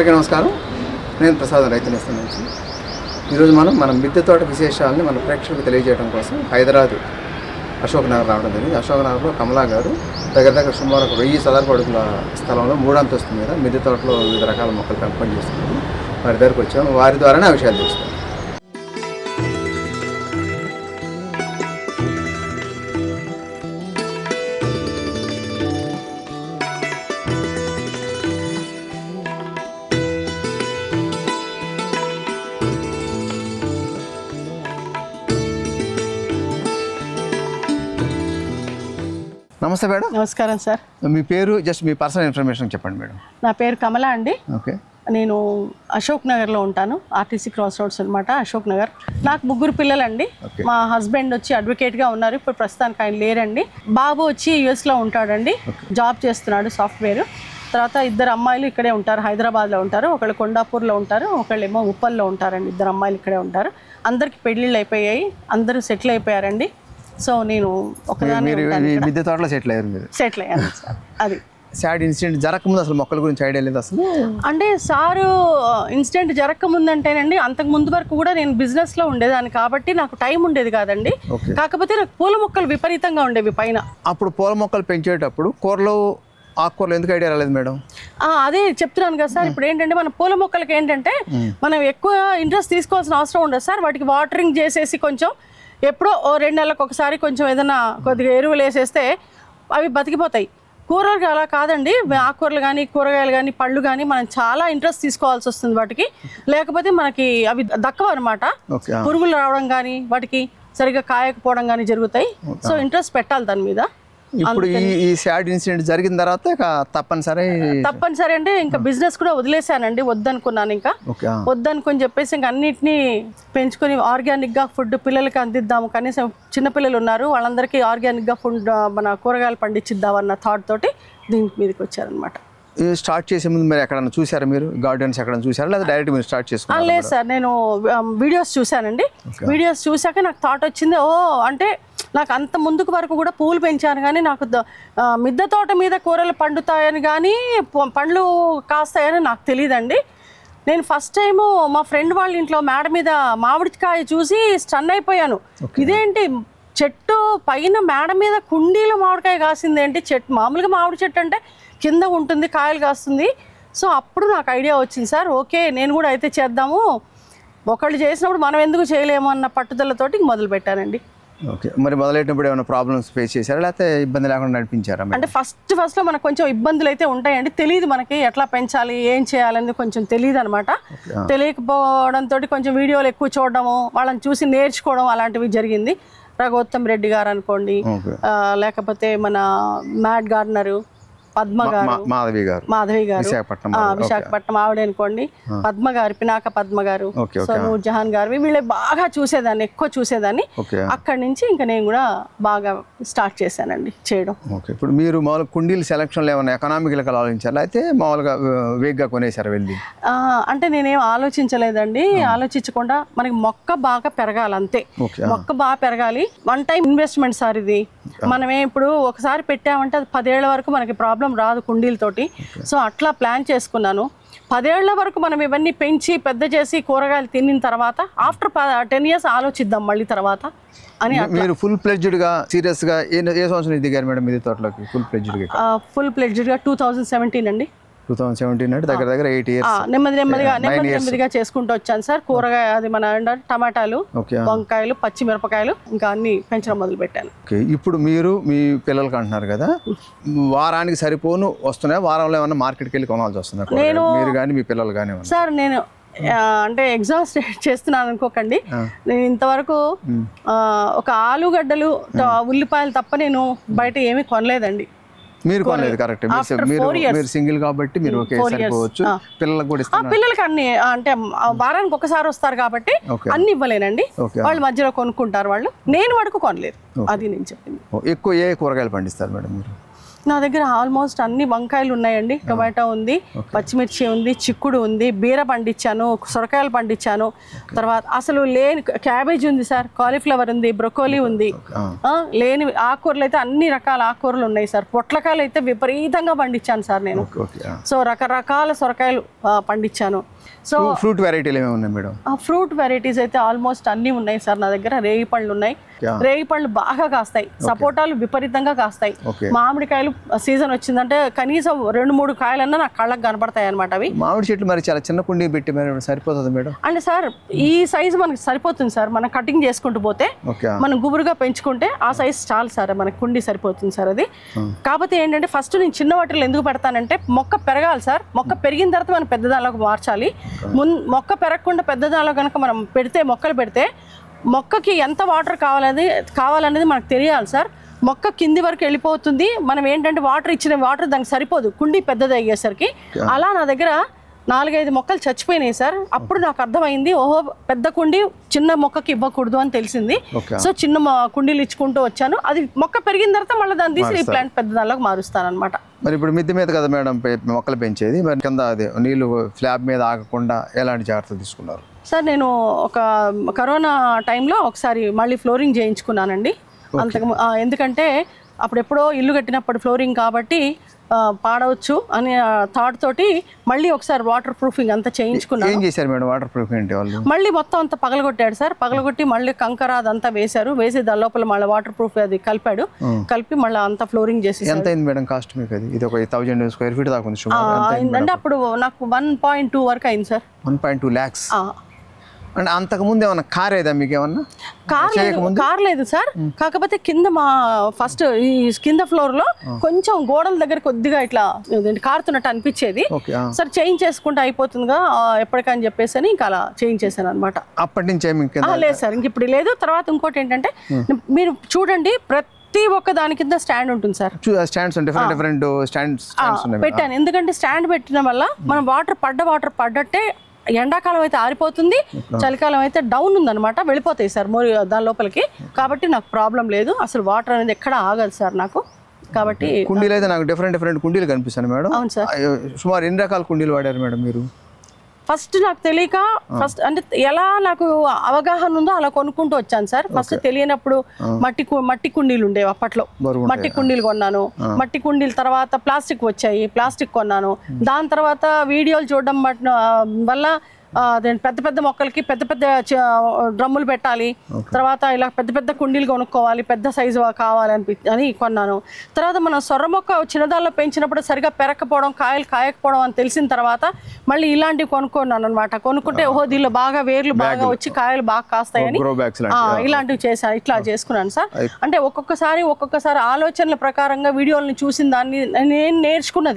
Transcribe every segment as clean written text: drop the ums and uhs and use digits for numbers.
అందరికీ నమస్కారం. నేను ప్రసాద్, రైతు నేస్తం నుంచి. ఈరోజు మన మిద్దె తోట విశేషాలని మన ప్రేక్షకులకు తెలియజేయడం కోసం హైదరాబాద్ అశోక్ నగర్ రావడం జరిగింది. అశోక్ నగర్లో కమలా గారు దగ్గర సుమారు 1000 చదరపు అడుగుల స్థలంలో 3వ అంతస్తు మీద మిద్దె తోటలో వివిధ రకాల మొక్కలు పెంపకం చేస్తున్నారు. వారి దగ్గరకు వచ్చాము. వారి ద్వారానే ఆ విషయాలు తెలుస్తాం. నమస్తే మేడం. నమస్కారం సార్. మీ పేరు, జస్ట్ మీ పర్సనల్ ఇన్ఫర్మేషన్ చెప్పండి మేడం. నా పేరు కమల అండి. ఓకే. నేను అశోక్ నగర్లో ఉంటాను. ఆర్టీసీ క్రాస్ రోడ్స్ అనమాట, అశోక్ నగర్. నాకు 3 పిల్లలండి. మా హస్బెండ్ వచ్చి అడ్వకేట్గా ఉన్నారు. ఇప్పుడు ప్రస్తుతానికి ఆయన లేరండి. బాబు వచ్చి యుఎస్లో ఉంటాడండి, జాబ్ చేస్తున్నాడు సాఫ్ట్వేర్. తర్వాత 2 అమ్మాయిలు ఇక్కడే ఉంటారు, హైదరాబాద్లో ఉంటారు. ఒకళ్ళు కొండాపూర్లో ఉంటారు, ఒకళ్ళేమో ఉప్పల్లో ఉంటారండి. 2 అమ్మాయిలు ఇక్కడే ఉంటారు. అందరికి పెళ్ళిళ్ళు అయిపోయాయి, అందరూ సెటిల్ అయిపోయారండి. సో నేను ఒకదాన్ని మిద్దె తోటలో సెటిల్ అయ్యాను సార్. అది సాడ్ ఇన్సిడెంట్ జరగకముందు అసలు మొక్కల గురించి ఐడియా లేదు అసలు. అంటే సారు ఇన్సిడెంట్ జరగకముందంటేనండి, అంతకు ముందు వరకు కూడా నేను బిజినెస్లో ఉండేదాన్ని కాబట్టి నాకు టైం ఉండేది కాదండి. కాకపోతే నాకు పూల మొక్కలు విపరీతంగా ఉండేవి పైన. అప్పుడు పూల మొక్కలు పెంచేటప్పుడు ఆకుకూరలు ఎందుకు ఐడియా రాలేదు మేడం? అదే చెప్తున్నాను కదా సార్. ఇప్పుడు ఏంటంటే మన పూల మొక్కలకి ఏంటంటే మనం ఎక్కువ ఇంట్రెస్ట్ తీసుకోవాల్సిన అవసరం ఉండదు సార్. వాటికి వాటరింగ్ చేసేసి కొంచెం ఎప్పుడో 2 నెలలకు ఒకసారి కొంచెం ఏదైనా కొద్దిగా ఎరువులు వేసేస్తే అవి బతికిపోతాయి. కూరలు అలా కాదండి. ఆకుకూరలు కానీ, కూరగాయలు కానీ, పళ్ళు కానీ మనం చాలా ఇంట్రెస్ట్ తీసుకోవాల్సి వస్తుంది వాటికి. లేకపోతే మనకి అవి దక్కవు అనమాట. పురుగులు రావడం కానీ, వాటికి సరిగ్గా కాయకపోవడం కానీ జరుగుతాయి. సో ఇంట్రెస్ట్ పెట్టాలి దాని మీద. ఇప్పుడు ఈ సాడ్ ఇన్సిడెంట్ జరిగిన తర్వాత తప్పనిసరి అంటే ఇంకా బిజినెస్ కూడా వదిలేసానండి. వద్దనుకున్నాను, ఇంకా వద్దనుకొని చెప్పేసి ఇంకా అన్నిటినీ పెంచుకొని ఆర్గానిక్గా ఫుడ్ పిల్లలకి అందిద్దాము. కనీసం చిన్నపిల్లలు ఉన్నారు, వాళ్ళందరికీ ఆర్గానిక్గా ఫుడ్ మన కూరగాయలు పండించిద్దామన్న థాట్ తోటి దీని మీదకి వచ్చారనమాట. స్టార్ట్ చేసే ముందు మీరు ఎక్కడన్నా చూసారా? మీరు గార్డెన్స్ ఎక్కడన్నా చూసారా, లేదా డైరెక్ట్ మీరు స్టార్ట్ చేసుకున్నారా? లేదు సార్, నేను వీడియోస్ చూశానండి. వీడియోస్ చూసాక నాకు థాట్ వచ్చింది, అంటే నాకు అంత ముందుకు వరకు కూడా పూలు పెంచాను కానీ నాకు మిద్దె తోట మీద కూరలు పండుతాయని కానీ పండ్లు కాస్తాయని నాకు తెలియదండి. నేను ఫస్ట్ టైము మా ఫ్రెండ్ వాళ్ళ ఇంట్లో మేడ మీద మామిడికాయ చూసి స్టన్ అయిపోయాను. ఇదేంటి చెట్టు పైన మేడ మీద కుండీలో మామిడికాయ కాసిందేంటి? చెట్టు మామూలుగా మామిడి చెట్టు అంటే కింద ఉంటుంది, కాయలు కాస్తుంది. సో అప్పుడు నాకు ఐడియా వచ్చింది, సార్ ఓకే నేను కూడా అయితే చేద్దాము, ఒకళ్ళు చేసినప్పుడు మనం ఎందుకు చేయలేము అన్న పట్టుదలతోటి మొదలు పెట్టానండి. ఓకే. మరి మొదలెట్టినప్పుడు ఏమైనా ప్రాబ్లమ్స్ ఫేస్ చేశారా, లేకపోతే ఇబ్బంది లేకుండా నడిపించారా? అంటే ఫస్ట్లో మనకు కొంచెం ఇబ్బందులు అయితే ఉంటాయండి. తెలియదు మనకి ఎట్లా పెంచాలి, ఏం చేయాలని కొంచెం తెలియదు అనమాట. తెలియకపోవడంతో కొంచెం వీడియోలు ఎక్కువ చూడడము, వాళ్ళని చూసి నేర్చుకోవడం అలాంటివి జరిగింది. రఘోత్తమ్ రెడ్డి గారు అనుకోండి, లేకపోతే మన మ్యాడ్ గార్డనరు పద్మ గారు, మాధవి గారు విశాఖపట్నం ఆవిడ అనుకోండి, పద్మ గారు, పినాక పద్మ గారు, నూర్ జహాన్ గారు, వీళ్ళే బాగా చూసేదాన్ని, ఎక్కువ చూసేదాన్ని. అక్కడి నుంచి ఇంకా నేను కూడా బాగా స్టార్ట్ చేశానండి చేయడం. ఇప్పుడు మీరు మామూలుగా కుండీలు సెలక్షన్లో ఏమైనా ఎకనామికల్ ఆలోచించాలి, అయితే మామూలుగా వేగ్గా కొనేసారు వెళ్ళి? అంటే నేనేం ఆలోచించలేదండి. ఆలోచించకుండా మనకి మొక్క బాగా పెరగాలి అంతే. మొక్క బాగా పెరగాలి. 1 టైం ఇన్వెస్ట్మెంట్ సార్ ఇది. మనమే ఇప్పుడు ఒకసారి పెట్టామంటే అది 10 ఏళ్ల వరకు మనకి ప్రాబ్లం రాదు కుండీలతోటి. సో అట్లా ప్లాన్ చేసుకున్నాను. 10 ఏళ్ల వరకు మనం ఇవన్నీ పెంచి పెద్ద చేసి కూరగాయలు తినిన తర్వాత ఆఫ్టర్ 10 years ఆలోచిద్దాం మళ్ళీ తర్వాత అని. మీరు ఫుల్ ప్లెడ్జ్డ్గా సీరియస్గా ఏ సంవత్సరం దిగారు మేడం మిద్దె తోటలోకి? ఫుల్ ప్లెడ్జ్డ్గా 2017 అండి. 2017 అంటే దగ్గర 8 years. నెమ్మదిగా చేసుకుంటూ వచ్చాను సార్. కూరగాయ అది మన టమాటాలు, వంకాయలు, పచ్చిమిరపకాయలు ఇంకా అన్ని పెంచడం మొదలు పెట్టాను. ఇప్పుడు మీరు మీ పిల్లలకి అంటున్నారు కదా, వారానికి సరిపోను వస్తున్నాయి, వారంలో ఏమన్నా మార్కెట్కి వెళ్ళి కొనాల్సి వస్తుంది మీరు కానీ మీ పిల్లలు కానీ? సార్ నేను అంటే ఎగ్జాస్ట్ చేస్తున్నాను అనుకోకండి. నేను ఇంతవరకు ఒక ఆలుగడ్డలు, ఉల్లిపాయలు తప్ప నేను బయట ఏమీ కొనలేదండి. మీరు కొనలేదు? కరెక్ట్. మీరు సింగిల్ కాబట్టి మీరు సరిపోవచ్చు. పిల్లలకు కూడా ఇస్తారు? పిల్లలకి అన్ని అంటే వారానికి ఒకసారి వస్తారు కాబట్టి అన్ని ఇవ్వలేనండి. వాళ్ళు మధ్యలో కొనుక్కుంటారు వాళ్ళు. నేను వరకు కొనలేదు, అది నేను చెప్పింది. ఎక్కువ ఏ కూరగాయలు పండిస్తారు మేడం మీరు? నా దగ్గర ఆల్మోస్ట్ అన్ని వంకాయలు ఉన్నాయండి, టొమాటో ఉంది, పచ్చిమిర్చి ఉంది, చిక్కుడు ఉంది, బీర పండించాను, సొరకాయలు పండించాను, తర్వాత అసలు లేని క్యాబేజ్ ఉంది సార్, కాలీఫ్లవర్ ఉంది, బ్రొకోలీ ఉంది, లేని ఆకుకూరలు అయితే అన్ని రకాల ఆకుకూరలు ఉన్నాయి సార్. పొట్లకాయలు అయితే విపరీతంగా పండించాను సార్ నేను. సో రకరకాల సొరకాయలు పండించాను. సో ఫ్రూట్ వెరైటీలు ఏమేమి ఉన్నాయి మేడం? ఫ్రూట్ వెరైటీస్ అయితే ఆల్మోస్ట్ అన్నీ ఉన్నాయి సార్ నా దగ్గర. రేగి పళ్ళు ఉన్నాయి, రేగి పళ్ళు బాగా కాస్తాయి, సపోటాలు విపరీతంగా కాస్తాయి, మామిడికాయలు సీజన్ వచ్చిందంటే కనీసం 2-3 కాయలన్నా నాకు కళ్ళకు కనపడతాయి అనమాట. అవి మామిడి చెట్లు మరి చాలా చిన్న కుండీ పెట్టి సరిపోతుంది మేడం? అంటే సార్ ఈ సైజు మనకి సరిపోతుంది సార్, మనం కటింగ్ చేసుకుంటూ పోతే మనం గుబురుగా పెంచుకుంటే ఆ సైజ్ చాలు సార్, మనకి కుండీ సరిపోతుంది సార్ అది. కాకపోతే ఏంటంటే ఫస్ట్ నేను చిన్న వాటిలో ఎందుకు పెడతానంటే మొక్క పెరగాలి సార్, మొక్క పెరిగిన తర్వాత మనం పెద్దదానిలోకి మార్చాలి. మొక్క పెరగకుండా పెద్దదానిలో కనుక మనం మొక్కలు పెడితే మొక్కకి ఎంత వాటర్ కావాలనేది మనకు తెలియాలి సార్. మొక్క కింది వరకు వెళ్ళిపోతుంది, మనం ఏంటంటే ఇచ్చిన వాటర్ దానికి సరిపోదు కుండీ పెద్దది అయ్యేసరికి. అలా నా దగ్గర 4-5 మొక్కలు చచ్చిపోయినాయి సార్. అప్పుడు నాకు అర్థమైంది, ఓహో పెద్ద కుండీ చిన్న మొక్కకి ఇవ్వకూడదు అని తెలిసింది. సో చిన్న కుండీలు ఇచ్చుకుంటూ వచ్చాను. అది మొక్క పెరిగిన తర్వాత మళ్ళీ దాన్ని తీసి ఈ ప్లాంట్ పెద్ద దానిలోకి మారుస్తాను అనమాట. మరి ఇప్పుడు మిద్దె మీద కదా మేడం మొక్కలు పెంచేది, మరి కింద అదే నీళ్లు స్లాబ్ మీద ఆగకుండా ఎలాంటి జాగ్రత్తలు తీసుకున్నారు సార్? నేను ఒక కరోనా టైంలో ఒకసారి మళ్ళీ ఫ్లోరింగ్ చేయించుకున్నానండి. ఎందుకంటే అప్పుడెప్పుడో ఇల్లు కట్టినప్పుడు ఫ్లోరింగ్ కాబట్టి పాడవచ్చు అనే థాట్ తోటి మళ్ళీ ఒకసారి వాటర్ ప్రూఫింగ్ అంతా చేయించుకున్నాను. ఏం చేశారు మేడం వాటర్ ప్రూఫింగ్ అంటే? వాళ్ళు మళ్ళీ మొత్తం అంతా పగలగొట్టాడు సార్, పగలగొట్టి మళ్ళీ కంకర అదంతా వేసి దాని లోపల మళ్ళీ వాటర్ ప్రూఫ్ అది కలిపి మళ్ళీ అంతా ఫ్లోరింగ్ చేసి. ఎంత అయింది మేడం కాస్ట్ మీకు? అది ఇది ఒక 1000 స్క్వేర్ ఫీట్ దాకా ఉంది అంటే అప్పుడు నాకు 1.2 వరకు అయింది సార్. 1.2 lakhs. అంటే అంతకుముందు ఏమన్నా కార్ ఏదా మీకు? ఏమన్నా కార్ లేదు సార్, కాకపోతే కింద మా ఫస్ట్ ఈ కింద ఫ్లోర్ లో కొంచెం గోడల దగ్గర కొద్దిగా ఇట్లా కారుతున్నట్టు అనిపించేది సార్. చేంజ్ చేసుకుంటే అయిపోతుందిగా ఎప్పటికని చెప్పేసి అని ఇంకా అలా చేంజ్ చేశాను అనమాట. అప్పటి నుంచి లేదు సార్, ఇంక ఇప్పుడు లేదు. తర్వాత ఇంకోటి ఏంటంటే మీరు చూడండి, ప్రతి ఒక్క దాని కింద స్టాండ్ ఉంటుంది సార్. స్టాండ్స్ డిఫరెంట్ స్టాండ్స్ పెట్టాను. ఎందుకంటే స్టాండ్ పెట్టడం వల్ల మనం వాటర్ పడ్డట్టే ఎండాకాలం అయితే ఆరిపోతుంది, చలికాలం అయితే డౌన్ ఉందన్నమాట, వెళ్ళిపోతాయి సార్ దాని లోపలికి. కాబట్టి నాకు ప్రాబ్లం లేదు, అసలు వాటర్ అనేది ఎక్కడ ఆగదు సార్ నాకు. కాబట్టి కుండీలు అయితే నాకు డిఫరెంట్ కుండీలు కనిపిస్తాను మేడం. అవును సార్. సుమారు ఎన్ని రకాల కుండీలు వాడారు మేడం మీరు? ఫస్ట్ నాకు తెలియక అంటే ఎలా నాకు అవగాహన ఉందో అలా కొనుక్కుంటూ వచ్చాను సార్. ఫస్ట్ తెలియనప్పుడు మట్టి కుండీలు ఉండేవి అప్పట్లో, మట్టి కుండీలు కొన్నాను. మట్టి కుండీల తర్వాత ప్లాస్టిక్ కొన్నాను. దాని తర్వాత వీడియోలు చూడడం వల్ల పెద్ద పెద్ద మొక్కలకి పెద్ద పెద్ద డ్రమ్ములు పెట్టాలి, తర్వాత ఇలా పెద్ద పెద్ద కుండీలు కొనుక్కోవాలి, పెద్ద సైజు అని కొన్నాను. తర్వాత మనం సొర్ర మొక్క చిన్నదాల్లో పెంచినప్పుడు సరిగా పెరగకపోవడం, కాయలు కాయకపోవడం అని తెలిసిన తర్వాత మళ్ళీ ఇలాంటివి కొనుక్కున్నాను అనమాట. కొనుక్కుంటే ఓహో దీనిలో బాగా వేర్లు బాగా వచ్చి కాయలు బాగా కాస్తాయని ఇలాంటివి చేశాను. ఇట్లా చేసుకున్నాను సార్. అంటే ఒక్కొక్కసారి ఆలోచనల ప్రకారంగా వీడియోలను చూసిన దాన్ని నేను నేర్చుకున్న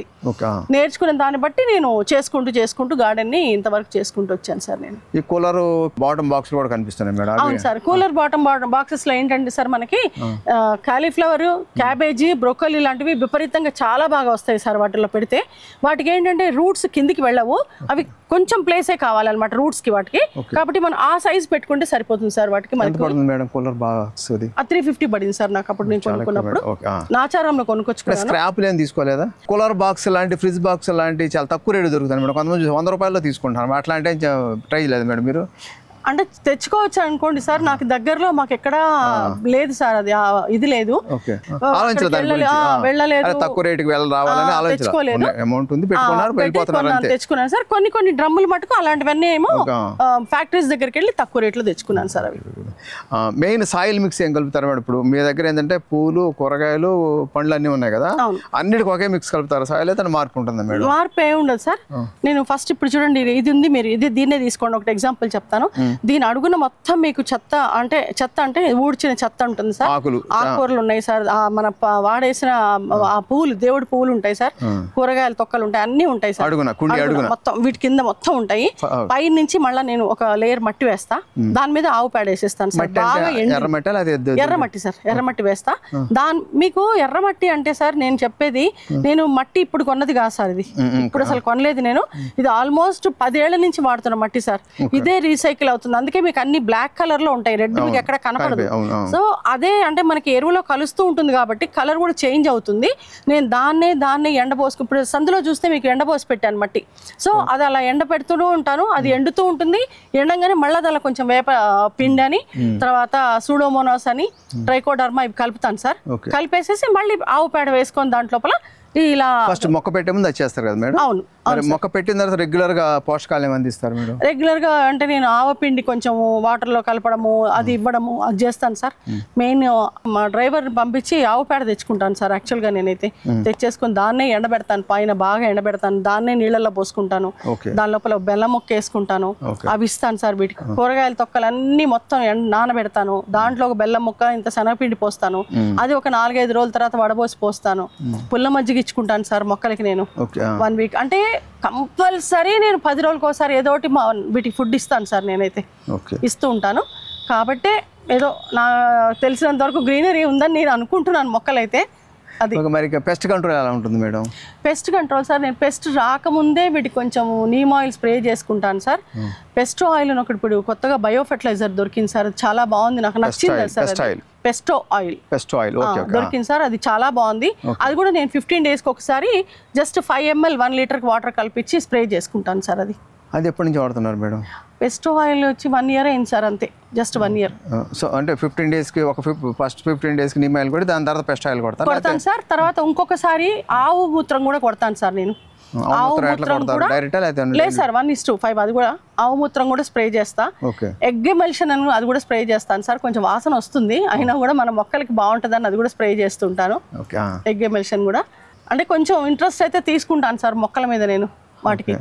దాన్ని బట్టి నేను చేసుకుంటూ గార్డెన్ ని ఇంతవరకు చేసుకుంటూ వచ్చాను సార్. నేను ఈ కూలర్ బాటమ్ బాక్స్ కూడా కనిపిస్తున్నాయి మేడం. అవును సార్, కూలర్ బాటమ్ బాక్సెస్ లో ఏంటంటే సార్ మనకి కాలీఫ్లవర్, క్యాబేజీ, బ్రోకోలీ లాంటివి విపరీతంగా చాలా బాగా వస్తాయి సార్. వాటిలో పెడితే వాటికి ఏంటంటే రూట్స్ కిందికి వెళ్ళవు, అవి కొంచెం ప్లేసే కావాలన్నమాట రూట్స్ కి వాటికి. కాబట్టి మనం ఆ సైజ్ పెట్టుకుంటే సరిపోతుంది సార్. వాటికి మనకి 350 పడింది సార్ నాకు అప్పుడు నేను కొనుక్కున్నప్పుడు. నాచారంలో కొనుక్కొచ్చుకున్నాను. స్క్రాప్ లేని తీసుకోలేదా? కూలర్ బాక్స్ లాంటి, ఫ్రిడ్జ్ బాక్స్ లాంటి చాలా తక్కువ రేటు దొరుకుతాయి మేడం. కొంతమంది 100 రూపాయల్లో తీసుకుంటారు. అట్లాంటి ట్రై చేయలేదు మేడం మీరు? అంటే తెచ్చుకోవచ్చు అనుకోండి సార్, నాకు దగ్గరలో మాకు ఎక్కడ లేదు సార్, అది ఇది లేదు, వెళ్ళలేదు, తక్కువ రేటుకి తెచ్చుకున్నాను సార్. కొన్ని డ్రమ్ములు మటుకు అలాంటివన్నీ ఏమో ఫ్యాక్టరీస్ దగ్గరికి వెళ్ళి తక్కువ రేట్లో తెచ్చుకున్నాను సార్. అవి మెయిన్ సాయిల్ మిక్స్ ఏం కలుపుతారు మేడం? ఇప్పుడు మీ దగ్గర ఏంటంటే పూలు, కూరగాయలు, పండ్లు అన్ని ఉన్నాయి కదా, అన్నిటికి ఒకే మిక్స్ కలుపుతారు. సాయిల్ అయితే మార్పు ఉంటుంది మేడం? మార్పు ఏమి ఉండదు సార్. నేను ఫస్ట్ ఇప్పుడు చూడండి, ఇది ఉంది, మీరు దీన్నే తీసుకోండి. ఒకటి ఎగ్జాంపుల్ చెప్తాను. దీని అడుగున మొత్తం మీకు చెత్త అంటే ఊడ్చిన చెత్త ఉంటుంది సార్. ఆకుకూరలు ఉన్నాయి సార్, మన వాడేసిన ఆ పువ్వులు, దేవుడి పువ్వులు ఉంటాయి సార్, కూరగాయల తొక్కలు ఉంటాయి, అన్ని ఉంటాయి సార్ మొత్తం. వీటి కింద మొత్తం ఉంటాయి. పై నుంచి మళ్ళీ నేను ఒక లేయర్ మట్టి వేస్తా, దాని మీద ఆవు పేడ వేసేస్తాను సార్. బాగా ఎర్రమట్టి సార్, ఎర్రమట్టి వేస్తా. మీకు ఎర్రమట్టి అంటే సార్ నేను చెప్పేది, నేను మట్టి ఇప్పుడు కొన్నది కాదు సార్, ఇది ఇప్పుడు అసలు కొనలేదు నేను. ఇది ఆల్మోస్ట్ 10 ఏళ్ల నుంచి వాడుతున్న మట్టి సార్. ఇదే రీసైకిల్ అవుతుంది అవుతుంది, అందుకే మీకు అన్ని బ్లాక్ కలర్ లో ఉంటాయి, రెడ్ మీకు ఎక్కడ కనపడదు. సో అదే అంటే మనకి ఎరువులో కలుస్తూ ఉంటుంది కాబట్టి కలర్ కూడా చేంజ్ అవుతుంది. నేను దాన్నే ఎండపోసుకు, ఇప్పుడు సందులో చూస్తే మీకు ఎండపోసి పెట్టాను మట్టి, సో అది అలా ఎండ పెడుతూ ఉంటాను, అది ఎండుతూ ఉంటుంది. ఎండంగానే మళ్ళీ అలా కొంచెం వేప పిండి అని, తర్వాత సూడోమోనాస్ అని, ట్రైకోడర్మా ఇవి కలుపుతాను సార్. కలిపేసేసి మళ్ళీ ఆవు పేడ వేసుకొని దాంట్లోపల ఇలా ఫస్ట్ మొక్క పెట్టే ముందు అది చేస్తారు కదా మేడం? అవును. మొక్క పెట్టిన తర్వాత రెగ్యులర్ గా పోషకాలు ఏమి అందిస్తారు మేడం? రెగ్యులర్ గా అంటే నేను ఆవపిండి కొంచెం వాటర్ లో కలపడము, అది ఇవ్వడము, అది చేస్తాను సార్. మెయిన్ మా డ్రైవర్ పంపించి ఆవు పేడ తెచ్చుకుంటాను సార్. యాక్చువల్ గా నేనైతే తెచ్చేసుకుని దాన్నే ఎండబెడతాను, పైన బాగా ఎండబెడతాను, దాన్నే నీళ్ళల్లో పోసుకుంటాను, దాని లోపల బెల్లం మొక్క వేసుకుంటాను, అవి ఇస్తాను సార్. వీటికి కూరగాయల తొక్కలు అన్ని మొత్తం నానబెడతాను, దాంట్లో ఒక బెల్లం మొక్క ఇంత శనగపిండి పోస్తాను, అది ఒక 4-5 రోజుల తర్వాత వడబోసి పోస్తాను. పుల్ల మజ్జిగ ఇచ్చుకుంటాను సార్ మొక్కలకి నేను 1 వీక్. అంటే కంపల్సరీ నేను 10 రోజులకు ఒకసారి ఏదో ఒకటి వీటికి ఫుడ్ ఇస్తాను సార్, నేనైతే ఇస్తూ ఉంటాను. కాబట్టి ఏదో నా తెలిసినంత వరకు గ్రీనరీ ఉందని నేను అనుకుంటున్నాను మొక్కలైతే. అది మరి పెస్ట్ కంట్రోల్ ఎలా ఉంటుంది మేడం? పెస్ట్ కంట్రోల్ సార్, నేను పెస్ట్ రాకముందే వీటికి కొంచెం నీమ్ ఆయిల్ స్ప్రే చేసుకుంటాను సార్. పెస్ట్ ఆయిల్ అని ఒకటి ఇప్పుడు కొత్తగా బయో ఫెర్టిలైజర్ దొరికింది సార్, అది చాలా బాగుంది, నాకు నచ్చింది సార్. పెస్టో ఆయిల్ దొరికింది సార్, అది చాలా బాగుంది. అది కూడా నేను 15 డేస్కి ఒకసారి జస్ట్ 5 ml 1 లీటర్కి వాటర్ కలిపించి స్ప్రే చేసుకుంటాను సార్. అది ఎప్పటి నుంచి వాడుతున్నారు మేడం? పెస్టో ఆయిల్ వచ్చి 1 year అయింది సార్, అంతే, జస్ట్ 1 year. సో అంటే 15 డేస్కి ఫస్ట్ 15 డేస్కి నీమ్ ఆయిల్ కూడా, దాని తర్వాత పెస్ట్ ఆయిల్ కొడతాను సార్. తర్వాత ఇంకొకసారి ఆవు మూత్రం కూడా కొడతాను సార్ నేను. ఆవు మూత్రం కూడా లేదు సార్, 1:5 అది కూడా ఆవు మూత్రం కూడా స్ప్రే చేస్తా. ఎగ్ ఎమల్షన్ అని అది కూడా స్ప్రే చేస్తాను సార్. కొంచెం వాసన వస్తుంది అయినా కూడా మన మొక్కలకి బాగుంటుందని అది కూడా స్ప్రే చేస్తుంటాను. ఎగ్ ఎమల్షన్ కూడా అంటే కొంచెం ఇంట్రెస్ట్ అయితే తీసుకుంటాను సార్ మొక్కల మీద నేను. వాటికి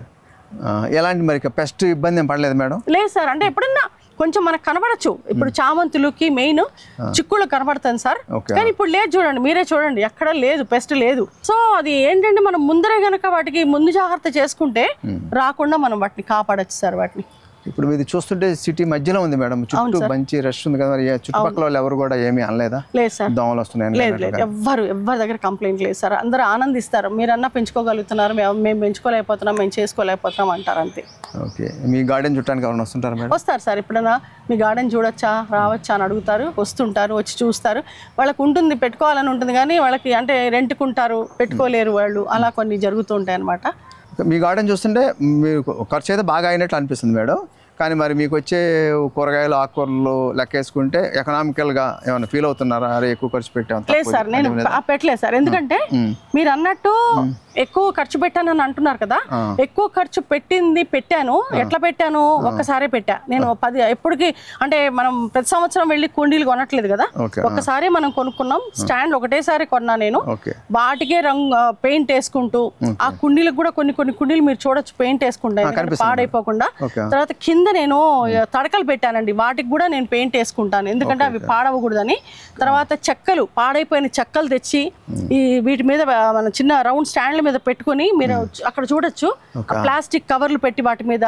ఎలాంటి మరి పెస్ట్ ఇబ్బంది ఏం పడలేదు మేడం? లేదు సార్, అంటే ఎప్పుడన్నా కొంచెం మనకు కనబడచ్చు, ఇప్పుడు చామంతులకి మెయిన్ చిక్కుళ్ళు కనబడతాను సార్, కానీ ఇప్పుడు లేదు, చూడండి మీరే చూడండి, ఎక్కడ లేదు, పెస్ట్ లేదు. సో అది ఏంటంటే మనం ముందరే గనక వాటికి ముందు జాగ్రత్త చేసుకుంటే రాకుండా మనం వాటిని కాపాడచ్చు సార్. వాటిని ఇప్పుడు మీరు చూస్తుంటే సిటీ మధ్యలో ఉంది మేడం, చుట్టూ మంచి రష్ ఉంది కదా, మరి చుట్టుపక్కల వాళ్ళు ఎవరు కూడా ఏమీ అనలేదా? లేదు సార్, దోమలు వస్తున్నాయి? లేదు, ఎవరి దగ్గర కంప్లైంట్ లేదు సార్. అందరూ ఆనందిస్తారు, మీరన్నా పెంచుకోగలుగుతున్నారు, మేము పెంచుకోలేకపోతున్నాం, మేము చేసుకోలేకపోతున్నాం అంటారు, అంతే. ఓకే, మీ గార్డెన్ చూడటానికి ఎవరైనా వస్తుంటారు మేడం? వస్తారు సార్, ఎప్పుడైనా మీ గార్డెన్ చూడొచ్చా, రావచ్చా అని అడుగుతారు, వస్తుంటారు, వచ్చి చూస్తారు. వాళ్ళకు ఉంటుంది, పెట్టుకోవాలని ఉంటుంది, కానీ వాళ్ళకి అంటే రెంట్కుంటారు, పెట్టుకోలేరు వాళ్ళు, అలా కొన్ని జరుగుతూ ఉంటాయి అన్నమాట. మీ గార్డెన్ చూస్తుంటే మీరు ఖర్చు అయితే బాగా అయినట్లు అనిపిస్తుంది మేడం, కానీ మరి మీకు వచ్చే కూరగాయలు ఆకుకూరలు లెక్కేసుకుంటే ఎకనామికల్గా ఏమైనా ఫీల్ అవుతున్నారా? అరే ఎక్కువ ఖర్చు పెట్టాం? లేదు సార్, నేను పెట్టలేదు సార్, ఎందుకంటే మీరు అన్నట్టు ఎక్కువ ఖర్చు పెట్టానని అంటున్నారు కదా, ఎక్కువ ఖర్చు పెట్టాను. ఎట్లా పెట్టాను? ఒక్కసారే పెట్టా నేను. 10 ఎప్పటికి అంటే మనం ప్రతి సంవత్సరం వెళ్ళి కుండీలు కొనట్లేదు కదా, ఒక్కసారి మనం కొనుక్కున్నాం. స్టాండ్ ఒకటేసారి కొన్నా నేను, వాటికే రంగు పెయింట్ వేసుకుంటూ, ఆ కుండీలకు కూడా కొన్ని కుండీలు మీరు చూడొచ్చు పెయింట్ వేసుకుంటాను పాడైపోకుండా. తర్వాత కింద నేను తడకలు పెట్టానండి, వాటికి కూడా నేను పెయింట్ వేసుకుంటాను, ఎందుకంటే అవి పాడవకూడదని. తర్వాత చెక్కలు, పాడైపోయిన చెక్కలు తెచ్చి ఈ వీటి మీద మన చిన్న రౌండ్ స్టాండ్ల మీద పెట్టుకుని మీరు అక్కడ చూడొచ్చు, ప్లాస్టిక్ కవర్లు పెట్టి వాటి మీద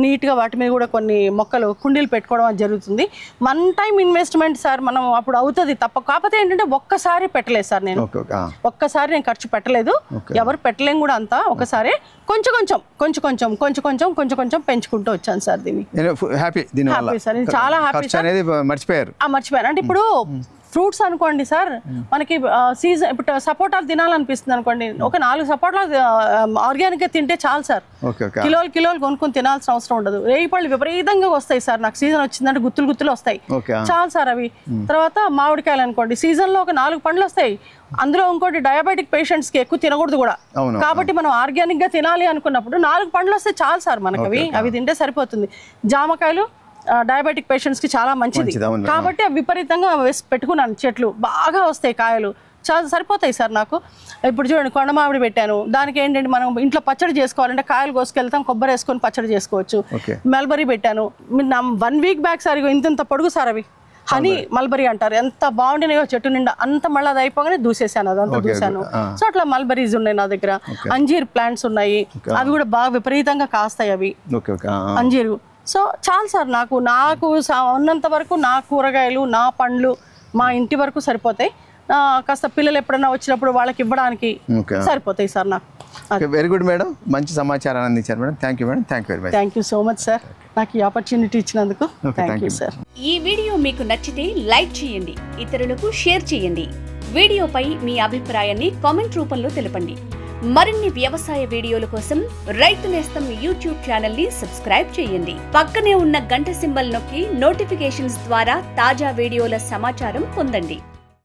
నీట్గా వాటి మీద కూడా కొన్ని మొక్కలు కుండీలు పెట్టుకోవడం జరుగుతుంది. 1 time ఇన్వెస్ట్మెంట్ సార్, మనం అప్పుడు అవుతుంది తప్ప. కాకపోతే ఏంటంటే ఒక్కసారి పెట్టలేదు సార్, నేను ఒక్కసారి నేను ఖర్చు పెట్టలేదు, ఎవరు పెట్టలేం కూడా అంతా. ఒకసారి కొంచెం పెంచుకుంటూ వచ్చాను సార్. దీన్ని హ్యాపీ సార్, చాలా హ్యాపీ సార్. మర్చిపోయారు అంటే ఇప్పుడు ఫ్రూట్స్ అనుకోండి సార్, మనకి సీజన్ ఇప్పుడు సపోటాలు తినాలనిపిస్తుంది అనుకోండి, ఒక 4 సపోటాలు ఆర్గానిక్గా తింటే చాలు సార్, కిలోలు కొనుక్కొని తినాల్సిన అవసరం ఉండదు. రేగిపళ్ళు విపరీతంగా వస్తాయి సార్, నాకు సీజన్ వచ్చిందంటే గుత్తులు వస్తాయి, చాలు సార్ అవి. తర్వాత మామిడికాయలు అనుకోండి, సీజన్లో ఒక 4 పండ్లు వస్తాయి. అందులో ఇంకోటి డయాబెటిక్ పేషెంట్స్కి ఎక్కువ తినకూడదు కూడా, కాబట్టి మనం ఆర్గానిక్గా తినాలి అనుకున్నప్పుడు 4 పండ్లు వస్తే చాలు సార్ మనకి, అవి తింటే సరిపోతుంది. జామకాయలు డయాబెటిక్ పేషెంట్స్కి చాలా మంచిది, కాబట్టి అవి విపరీతంగా పెట్టుకున్నాను. చెట్లు బాగా వస్తాయి, కాయలు చాలా సరిపోతాయి సార్ నాకు. ఇప్పుడు చూడండి, కొండ మామిడి పెట్టాను, దానికి ఏంటంటే మనం ఇంట్లో పచ్చడి చేసుకోవాలంటే కాయలు కోసుకెళ్తాం, కొబ్బరి వేసుకొని పచ్చడి చేసుకోవచ్చు. మల్బరీ పెట్టాను 1 week బ్యాక్ సార్, ఇంత పొడుగు సార్, అవి హనీ మల్బరీ అంటారు, ఎంత బాగుండినాయో చెట్టు నిండా, అంత మళ్ళీ అది అయిపోగానే దూసేసాను, అదంతా దూసాను. సో అట్లా మల్బరీస్ ఉన్నాయి నా దగ్గర, అంజీర్ ప్లాంట్స్ ఉన్నాయి, అవి కూడా బాగా విపరీతంగా కాస్తాయి అవి అంజీరు. సో చాలు సార్, నాకు ఉన్నంత వరకు నా కూరగాయలు, నా పండ్లు మా ఇంటి వరకు సరిపోతాయి. కాస్త పిల్లలు ఎప్పుడైనా వచ్చినప్పుడు వాళ్ళకి ఇవ్వడానికి ఓకే సరిపోతాయి సార్ నాకు. వెరీ గుడ్ మేడం, మంచి సమాచారాన్ని అందించారు madam. Thank you madam, thank you very much. Thank you so much sir, నాకు ఈ ఆపర్చునిటీ ఇచ్చినందుకు thank thank you you. Sir. ఈ వీడియో మీకు నచ్చితే లైక్ చేయండి, ఇతరులకు షేర్ చేయండి. వీడియోపై మీ అభిప్రాయాన్ని కామెంట్ రూపంలో తెలపండి. మరిన్ని వ్యవసాయ వీడియోల కోసం రైతు నేస్తం యూట్యూబ్ ఛానల్ ని సబ్స్క్రైబ్ చేయండి. పక్కనే ఉన్న గంట సింబల్ నొక్కి నోటిఫికేషన్స్ ద్వారా తాజా వీడియోల సమాచారం పొందండి.